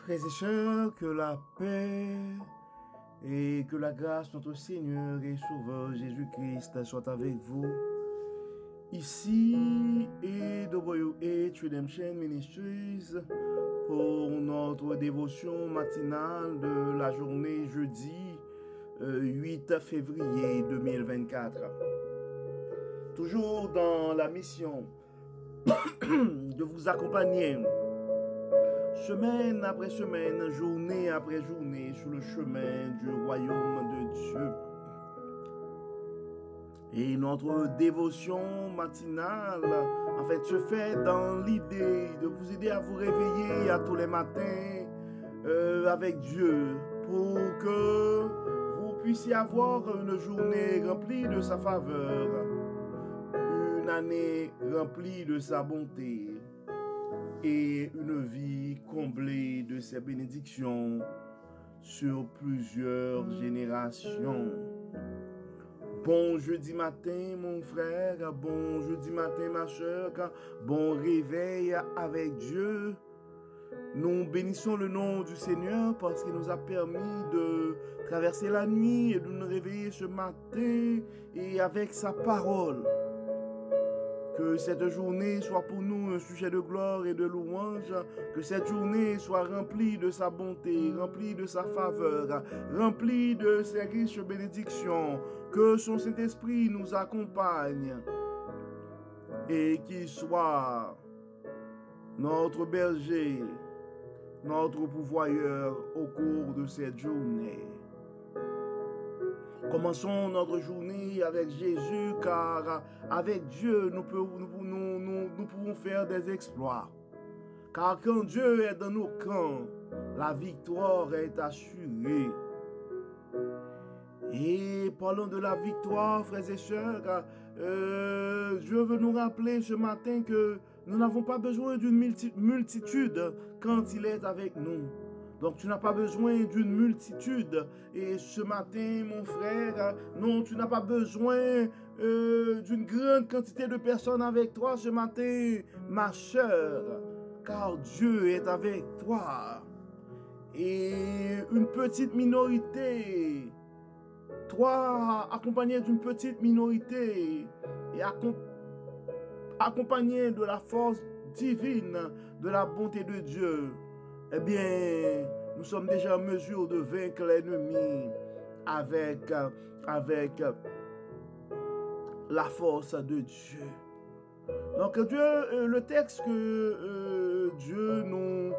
Frères et sœurs, que la paix et que la grâce de notre Seigneur et Sauveur Jésus-Christ soit avec vous. Ici et WH Redemption Ministries pour notre dévotion matinale de la journée jeudi 8 février 2024. Toujours dans la mission de vous accompagner semaine après semaine, journée après journée, sur le chemin du royaume de Dieu. Et notre dévotion matinale, en fait, se fait dans l'idée de vous aider à vous réveiller à tous les matins avec Dieu, pour que vous puissiez avoir une journée remplie de sa faveur, une année remplie de sa bonté, et une vie comblée de ses bénédictions sur plusieurs générations. Bon jeudi matin, mon frère, bon jeudi matin, ma soeur, bon réveil avec Dieu. Nous bénissons le nom du Seigneur parce qu'il nous a permis de traverser la nuit et de nous réveiller ce matin et avec sa parole. Que cette journée soit pour nous un sujet de gloire et de louange, que cette journée soit remplie de sa bonté, remplie de sa faveur, remplie de ses riches bénédictions, que son Saint-Esprit nous accompagne et qu'il soit notre berger, notre pourvoyeur au cours de cette journée. Commençons notre journée avec Jésus, car avec Dieu, nous pouvons faire des exploits. Car quand Dieu est dans nos camps, la victoire est assurée. Et parlant de la victoire, frères et sœurs, Dieu veut nous rappeler ce matin que nous n'avons pas besoin d'une multitude quand il est avec nous. Donc, tu n'as pas besoin d'une multitude. Et ce matin, mon frère, non, tu n'as pas besoin d'une grande quantité de personnes avec toi ce matin, ma soeur, car Dieu est avec toi. Et une petite minorité, toi, accompagné d'une petite minorité, et accompagné de la force divine, de la bonté de Dieu, eh bien, nous sommes déjà en mesure de vaincre l'ennemi avec la force de Dieu. Donc, le texte que Dieu nous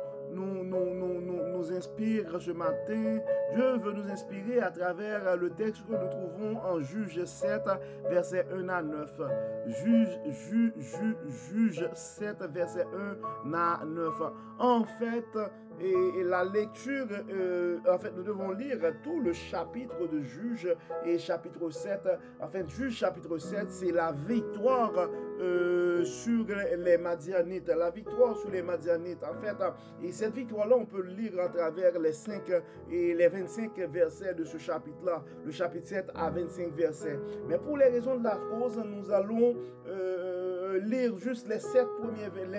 inspire ce matin, Dieu veut nous inspirer à travers le texte que nous trouvons en Juge 7, versets 1 à 9. Juge 7, verset 1 à 9. En fait, et la lecture, en fait, nous devons lire tout le chapitre de Juge et chapitre 7. En fait, Juge chapitre 7, c'est la victoire sur les Madianites. La victoire sur les Madianites. En fait, et cette victoire-là, on peut le lire à travers les 5 et les 25 versets de ce chapitre-là. Le chapitre 7 à 25 versets. Mais pour les raisons de la cause, nous allons lire juste les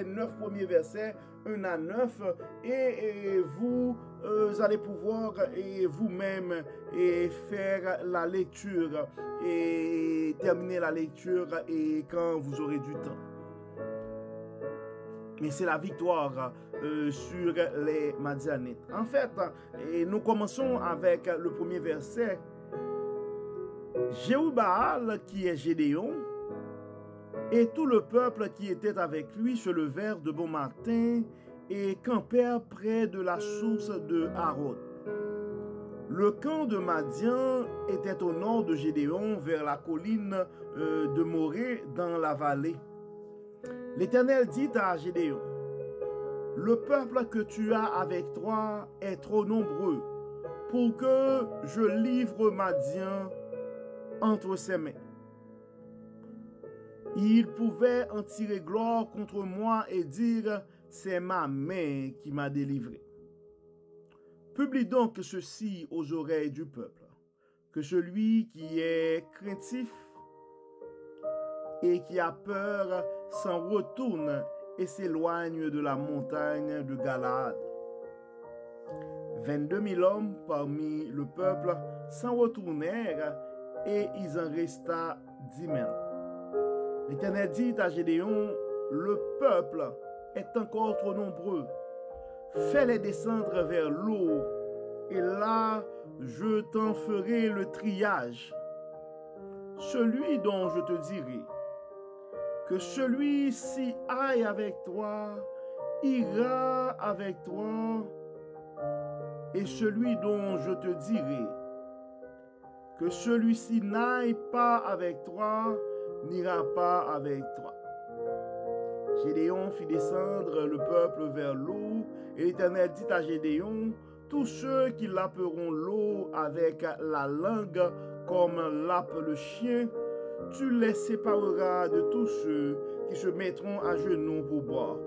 9 premiers versets, 1 à 9, et vous allez pouvoir vous-même faire la lecture et terminer la lecture et quand vous aurez du temps. Mais c'est la victoire sur les Madianites. En fait, nous commençons avec le premier verset. Jérubaal, qui est Gédéon, et tout le peuple qui était avec lui se levèrent de bon matin et campèrent près de la source de Harod. Le camp de Madian était au nord de Gédéon, vers la colline de Morée, dans la vallée. L'Éternel dit à Gédéon, « Le peuple que tu as avec toi est trop nombreux pour que je livre Madian entre ses mains. Il pouvait en tirer gloire contre moi et dire, c'est ma main qui m'a délivré. Publie donc ceci aux oreilles du peuple, que celui qui est craintif et qui a peur s'en retourne et s'éloigne de la montagne de Galaad. 22 000 hommes parmi le peuple s'en retournèrent et il en resta 10 000. L'Éternel dit à Gédéon, le peuple est encore trop nombreux. Fais-les descendre vers l'eau et là je t'en ferai le triage. Celui dont je te dirai que celui-ci aille avec toi, ira avec toi, et celui dont je te dirai que celui-ci n'aille pas avec toi, n'ira pas avec toi. Gédéon fit descendre le peuple vers l'eau, et l'Éternel dit à Gédéon, tous ceux qui laperont l'eau avec la langue comme lappe le chien, tu les sépareras de tous ceux qui se mettront à genoux pour boire.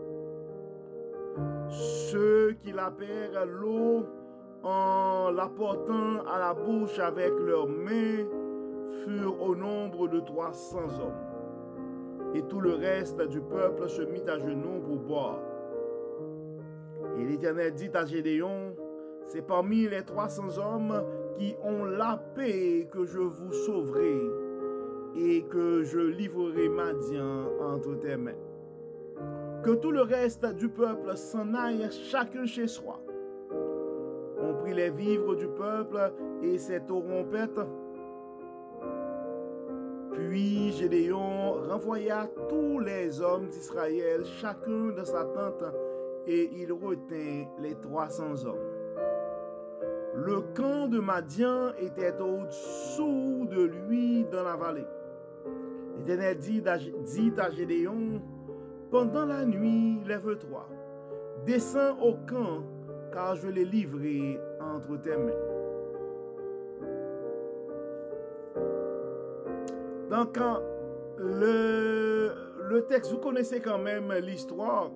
Ceux qui lapèrent l'eau en la portant à la bouche avec leurs mains furent au nombre de 300 hommes. Et tout le reste du peuple se mit à genoux pour boire. Et l'Éternel dit à Gédéon, c'est parmi les 300 hommes qui ont la paix que je vous sauverai et que je livrerai Madian entre tes mains. Que tout le reste du peuple s'en aille chacun chez soi. On prit les vivres du peuple et ses trompettes. Puis Gédéon renvoya tous les hommes d'Israël, chacun dans sa tente, et il retint les 300 hommes. Le camp de Madian était au-dessous de lui dans la vallée. L'Éternel dit à Gédéon, pendant la nuit, lève-toi, descends au camp, car je l'ai livré entre tes mains. Donc, le texte, vous connaissez quand même l'histoire,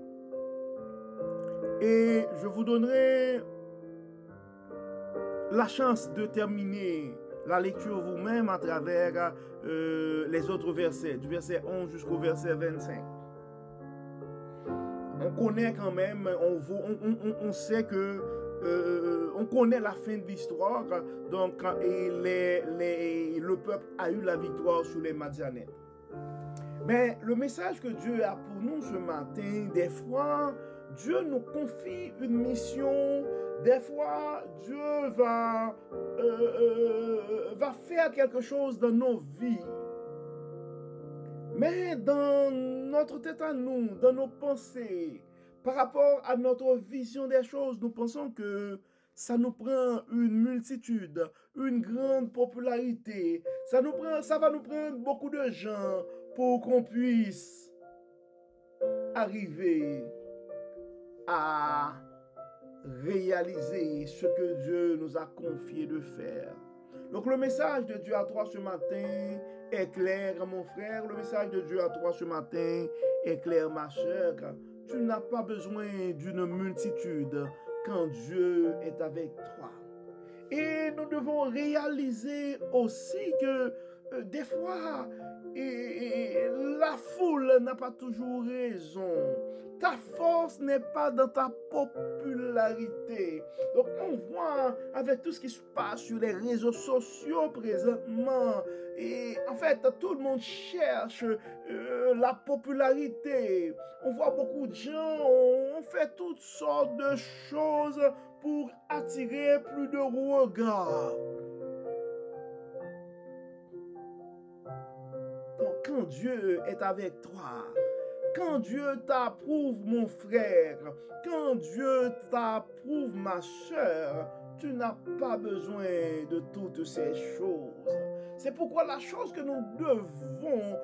et je vous donnerai la chance de terminer la lecture vous-même à travers les autres versets, du verset 11 jusqu'au verset 25. On connaît quand même, on sait que on connaît la fin de l'histoire, donc et le peuple a eu la victoire sur les Madianites. Mais le message que Dieu a pour nous ce matin, des fois, Dieu nous confie une mission. Des fois, Dieu va faire quelque chose dans nos vies. Mais dans notre tête à nous, dans nos pensées, par rapport à notre vision des choses, nous pensons que ça nous prend une multitude, une grande popularité. Ça va nous prendre beaucoup de gens pour qu'on puisse arriver à réaliser ce que Dieu nous a confié de faire. Donc le message de Dieu à toi ce matin est clair, mon frère. Le message de Dieu à toi ce matin est clair, ma soeur. Tu n'as pas besoin d'une multitude quand Dieu est avec toi. Et nous devons réaliser aussi que des fois, la foule n'a pas toujours raison. Ta force n'est pas dans ta popularité. Donc on voit avec tout ce qui se passe sur les réseaux sociaux présentement, et en fait tout le monde cherche la popularité. On voit beaucoup de gens, on fait toutes sortes de choses pour attirer plus de regards. Donc quand Dieu est avec toi, quand Dieu t'approuve, mon frère, quand Dieu t'approuve, ma soeur, tu n'as pas besoin de toutes ces choses. C'est pourquoi la chose que nous devons,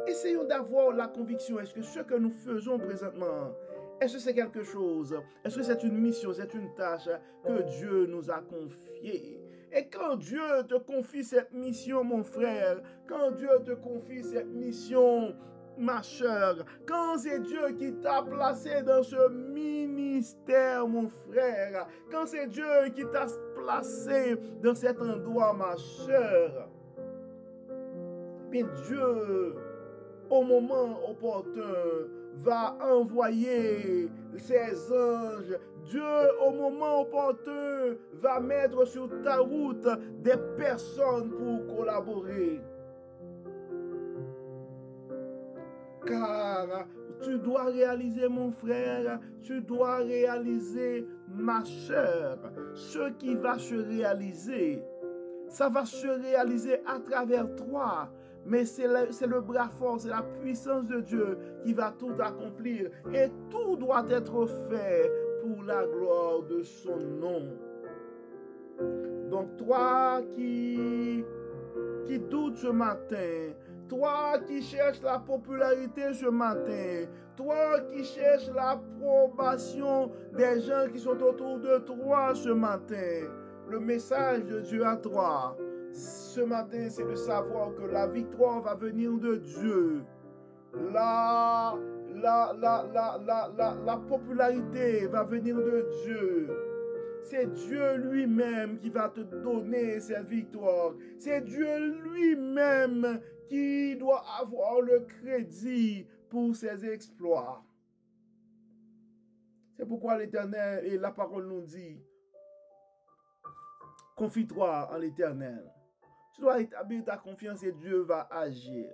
essayons d'avoir la conviction, est-ce que ce que nous faisons présentement, est-ce que c'est quelque chose, est-ce que c'est une mission, c'est une tâche que Dieu nous a confiée? Et quand Dieu te confie cette mission, mon frère, quand Dieu te confie cette mission, ma soeur, quand c'est Dieu qui t'a placé dans ce ministère, mon frère, quand c'est Dieu qui t'a placé dans cet endroit, ma soeur, bien Dieu, au moment opportun, va envoyer ses anges. Dieu, au moment opportun, va mettre sur ta route des personnes pour collaborer. Car tu dois réaliser, mon frère, tu dois réaliser, ma soeur, ce qui va se réaliser. Ça va se réaliser à travers toi. Mais c'est le bras fort, c'est la puissance de Dieu qui va tout accomplir. Et tout doit être fait pour la gloire de son nom. Donc toi qui doutes ce matin, toi qui cherches la popularité ce matin, toi qui cherches l'approbation des gens qui sont autour de toi ce matin, le message de Dieu à toi, ce matin, c'est de savoir que la victoire va venir de Dieu. La popularité va venir de Dieu. C'est Dieu lui-même qui va te donner cette victoire. C'est Dieu lui-même qui doit avoir le crédit pour ses exploits. C'est pourquoi l'Éternel et la parole nous dit, confie-toi en l'Éternel. Tu dois établir ta confiance et Dieu va agir.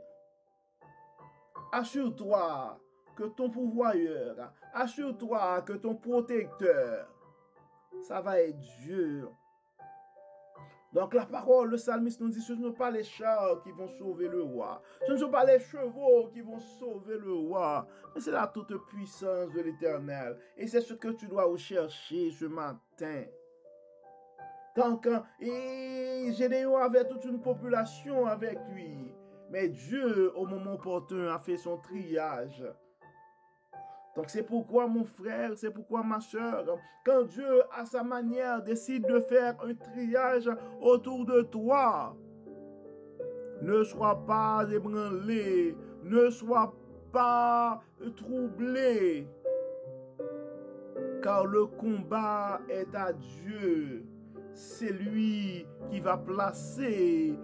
Assure-toi que ton pourvoyeur, assure-toi que ton protecteur, ça va être Dieu. Donc la parole, le psalmiste nous dit, ce ne sont pas les chars qui vont sauver le roi. Ce ne sont pas les chevaux qui vont sauver le roi. Mais c'est la toute puissance de l'Éternel. Et c'est ce que tu dois rechercher ce matin. Donc, Gédéon avait toute une population avec lui. Mais Dieu, au moment opportun, a fait son triage. Donc c'est pourquoi mon frère, c'est pourquoi ma soeur, quand Dieu à sa manière décide de faire un triage autour de toi, ne sois pas ébranlé, ne sois pas troublé, car le combat est à Dieu. C'est lui qui va placer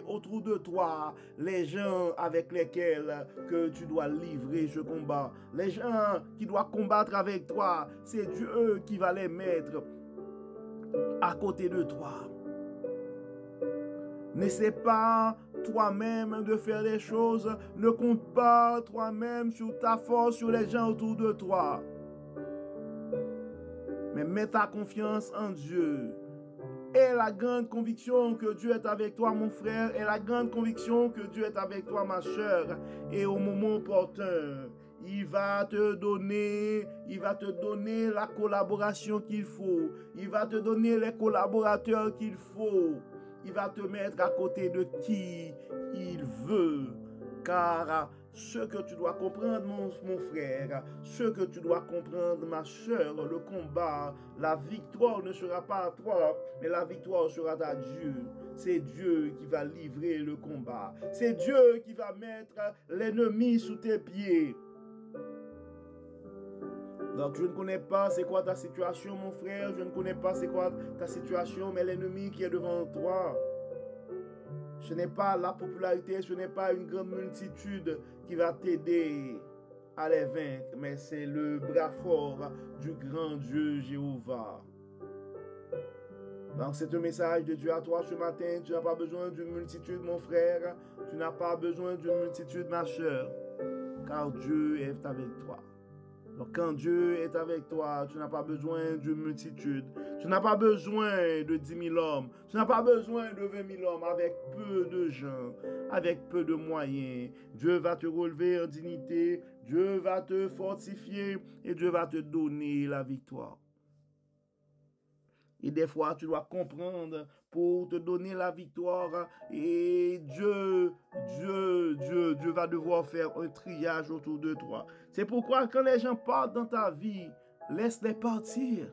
autour de toi les gens avec lesquels que tu dois livrer ce combat. Les gens qui doivent combattre avec toi, c'est Dieu qui va les mettre à côté de toi. N'essaie pas toi-même de faire des choses. Ne compte pas toi-même sur ta force, sur les gens autour de toi. Mais mets ta confiance en Dieu. Et la grande conviction que Dieu est avec toi, mon frère, et la grande conviction que Dieu est avec toi, ma soeur. Et au moment opportun, il va te donner la collaboration qu'il faut. Il va te donner les collaborateurs qu'il faut. Il va te mettre à côté de qui il veut. Car ce que tu dois comprendre, mon frère, ce que tu dois comprendre, ma soeur, le combat, la victoire ne sera pas à toi, mais la victoire sera à Dieu. C'est Dieu qui va livrer le combat. C'est Dieu qui va mettre l'ennemi sous tes pieds. Donc je ne connais pas c'est quoi ta situation, mon frère, je ne connais pas c'est quoi ta situation, mais l'ennemi qui est devant toi, ce n'est pas la popularité, ce n'est pas une grande multitude qui va t'aider à les vaincre, mais c'est le bras fort du grand Dieu Jéhovah. Donc c'est un message de Dieu à toi ce matin. Tu n'as pas besoin d'une multitude, mon frère. Tu n'as pas besoin d'une multitude, ma soeur. Car Dieu est avec toi. Donc quand Dieu est avec toi, tu n'as pas besoin d'une multitude. Tu n'as pas besoin de 10 000 hommes. Tu n'as pas besoin de 20 000 hommes avec peu de gens, avec peu de moyens. Dieu va te relever en dignité. Dieu va te fortifier et Dieu va te donner la victoire. Et des fois, tu dois comprendre pour te donner la victoire. Et Dieu va devoir faire un triage autour de toi. C'est pourquoi quand les gens partent dans ta vie, laisse-les partir.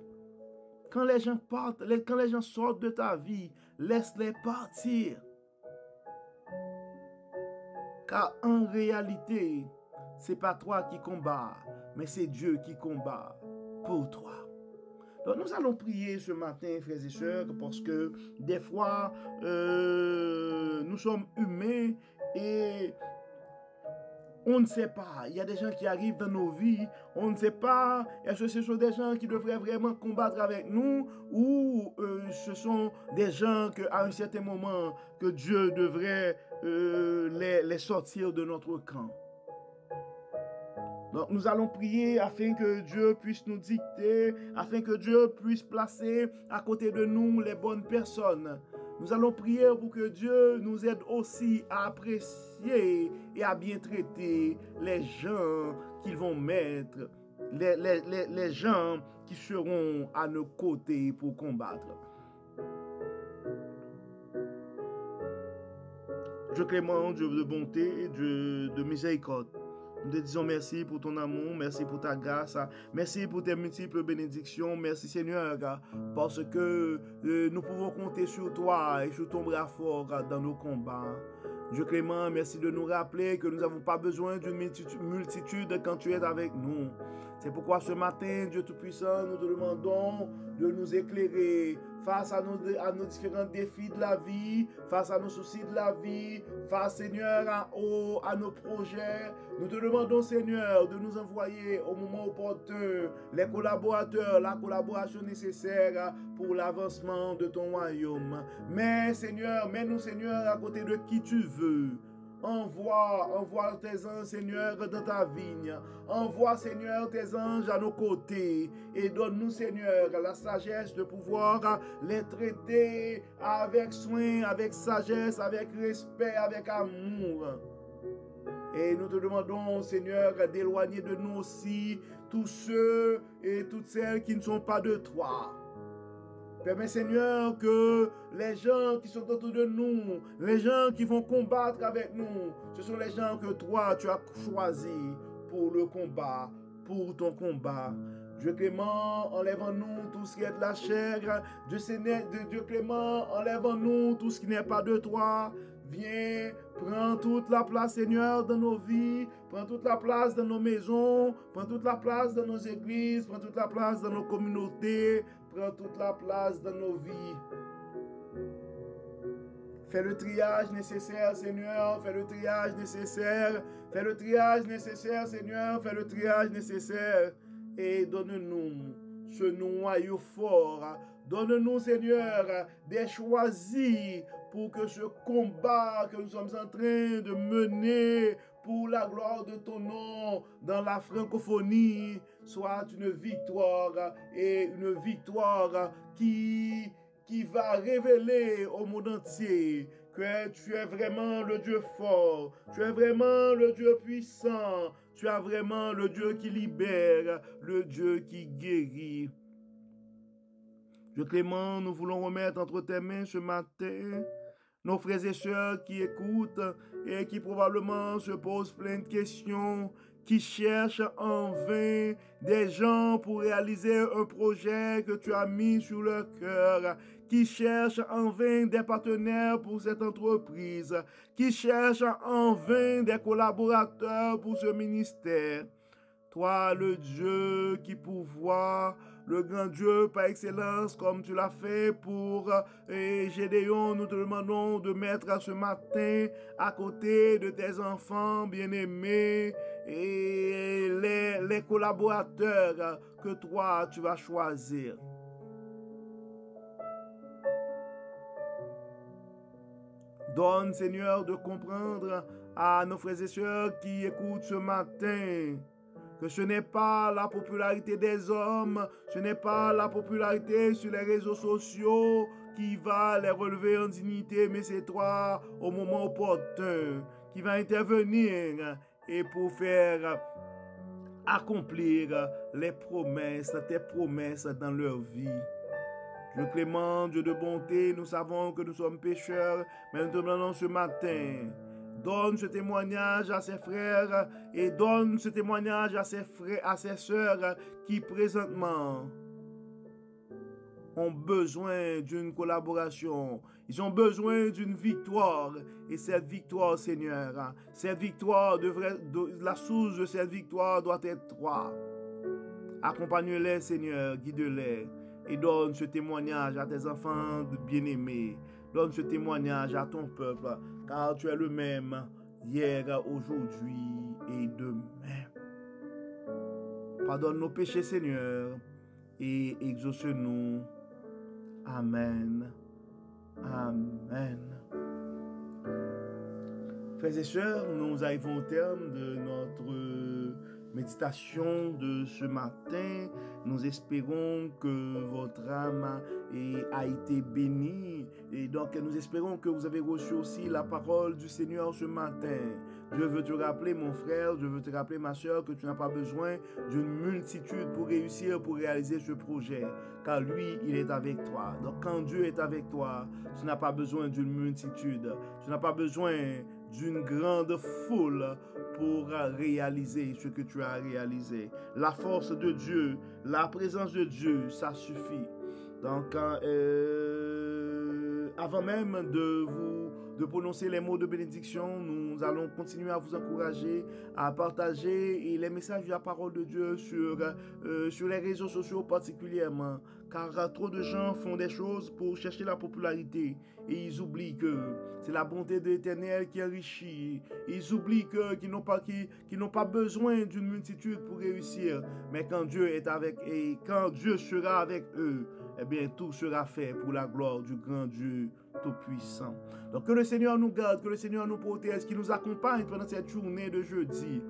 Quand les gens partent, quand les gens sortent de ta vie, laisse-les partir. Car en réalité, c'est pas toi qui combats, mais c'est Dieu qui combat pour toi. Donc nous allons prier ce matin, frères et sœurs, parce que des fois, nous sommes humains et on ne sait pas. Il y a des gens qui arrivent dans nos vies, on ne sait pas. Est-ce que ce sont des gens qui devraient vraiment combattre avec nous ou ce sont des gens qu'à un certain moment que Dieu devrait les sortir de notre camp? Donc nous allons prier afin que Dieu puisse nous dicter, afin que Dieu puisse placer à côté de nous les bonnes personnes. Nous allons prier pour que Dieu nous aide aussi à apprécier et à bien traiter les gens qu'ils vont mettre, les gens qui seront à nos côtés pour combattre. Dieu clément, Dieu de bonté, Dieu de miséricorde. Nous te disons merci pour ton amour, merci pour ta grâce, merci pour tes multiples bénédictions, merci Seigneur, parce que nous pouvons compter sur toi et sur ton bras fort dans nos combats. Dieu clément, merci de nous rappeler que nous n'avons pas besoin d'une multitude quand tu es avec nous. C'est pourquoi ce matin, Dieu Tout-Puissant, nous te demandons de nous éclairer face à nos différents défis de la vie, face à nos soucis de la vie, face, Seigneur, à nos projets. Nous te demandons, Seigneur, de nous envoyer au moment opportun les collaborateurs, la collaboration nécessaire pour l'avancement de ton royaume. Mais, Seigneur, mets-nous, Seigneur, à côté de qui tu veux. Envoie tes anges, Seigneur, dans ta vigne. Envoie, Seigneur, tes anges à nos côtés. Et donne-nous, Seigneur, la sagesse de pouvoir les traiter avec soin, avec sagesse, avec respect, avec amour. Et nous te demandons, Seigneur, d'éloigner de nous aussi tous ceux et toutes celles qui ne sont pas de toi. Permets, Seigneur, que les gens qui sont autour de nous, les gens qui vont combattre avec nous, ce sont les gens que toi, tu as choisis pour le combat, pour ton combat. Dieu clément, enlève en nous tout ce qui est de la chair. Dieu clément, enlève en nous tout ce qui n'est pas de toi. Viens, prends toute la place, Seigneur, dans nos vies. Prends toute la place dans nos maisons. Prends toute la place dans nos églises. Prends toute la place dans nos communautés. Prends toute la place dans nos vies. Fais le triage nécessaire, Seigneur. Fais le triage nécessaire. Fais le triage nécessaire, Seigneur. Fais le triage nécessaire. Et donne-nous ce noyau fort. Donne-nous, Seigneur, des choisis pour que ce combat que nous sommes en train de mener pour la gloire de ton nom dans la francophonie soit une victoire et une victoire qui va révéler au monde entier que tu es vraiment le Dieu fort, tu es vraiment le Dieu puissant, tu es vraiment le Dieu qui libère, le Dieu qui guérit. Dieu clément, nous voulons remettre entre tes mains ce matin nos frères et sœurs qui écoutent et qui probablement se posent plein de questions, qui cherchent en vain des gens pour réaliser un projet que tu as mis sur leur cœur, qui cherchent en vain des partenaires pour cette entreprise, qui cherchent en vain des collaborateurs pour ce ministère. Toi, le Dieu qui pourvoit, le grand Dieu par excellence, comme tu l'as fait pour Gédéon, nous te demandons de mettre ce matin à côté de tes enfants bien-aimés et les collaborateurs que toi, tu vas choisir. Donne, Seigneur, de comprendre à nos frères et sœurs qui écoutent ce matin que ce n'est pas la popularité des hommes, ce n'est pas la popularité sur les réseaux sociaux qui va les relever en dignité, mais c'est toi, au moment opportun, qui va intervenir et pour faire accomplir les promesses, tes promesses dans leur vie. Dieu clément, Dieu de bonté, nous savons que nous sommes pécheurs, mais nous te demandons ce matin, donne ce témoignage à ses frères et donne ce témoignage à ses frères, à ses sœurs qui présentement ont besoin d'une collaboration. Ils ont besoin d'une victoire. Et cette victoire, Seigneur, cette victoire la source de cette victoire doit être toi. Accompagne-les, Seigneur, guide-les et donne ce témoignage à tes enfants bien-aimés. Donne ce témoignage à ton peuple, car tu es le même hier, aujourd'hui et demain. Pardonne nos péchés, Seigneur, et exauce-nous. Amen. Amen. Frères et sœurs, nous arrivons au terme de notre méditation de ce matin. Nous espérons que votre âme a été bénie. Et donc, nous espérons que vous avez reçu aussi la parole du Seigneur ce matin. Dieu veut te rappeler, mon frère, Dieu veut te rappeler, ma sœur, que tu n'as pas besoin d'une multitude pour réussir, pour réaliser ce projet. Car lui, il est avec toi. Donc, quand Dieu est avec toi, tu n'as pas besoin d'une multitude. Tu n'as pas besoin d'une grande foule pour réaliser ce que tu as réalisé. La force de Dieu, la présence de Dieu, ça suffit. Donc, avant même de prononcer les mots de bénédiction, nous allons continuer à vous encourager à partager les messages de la parole de Dieu sur les réseaux sociaux particulièrement, car trop de gens font des choses pour chercher la popularité et ils oublient que c'est la bonté de l'Éternel qui enrichit. Ils oublient qu'ils n'ont pas besoin d'une multitude pour réussir, mais quand Dieu est avec et quand Dieu sera avec eux, eh bien tout sera fait pour la gloire du grand Dieu Tout-Puissant. Donc que le Seigneur nous garde, que le Seigneur nous protège, qu'il nous accompagne pendant cette journée de jeudi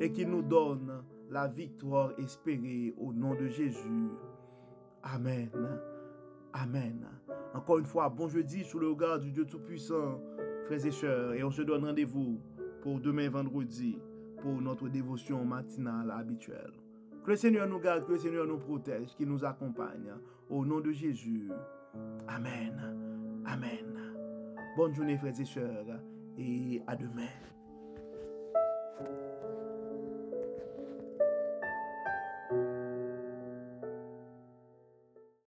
et qu'il nous donne la victoire espérée au nom de Jésus. Amen. Amen. Encore une fois, bon jeudi sous le regard du Dieu Tout-Puissant, frères et sœurs, et on se donne rendez-vous pour demain vendredi pour notre dévotion matinale habituelle. Que le Seigneur nous garde, que le Seigneur nous protège, qu'il nous accompagne. Au nom de Jésus. Amen. Amen. Bonne journée, frères et sœurs, et à demain.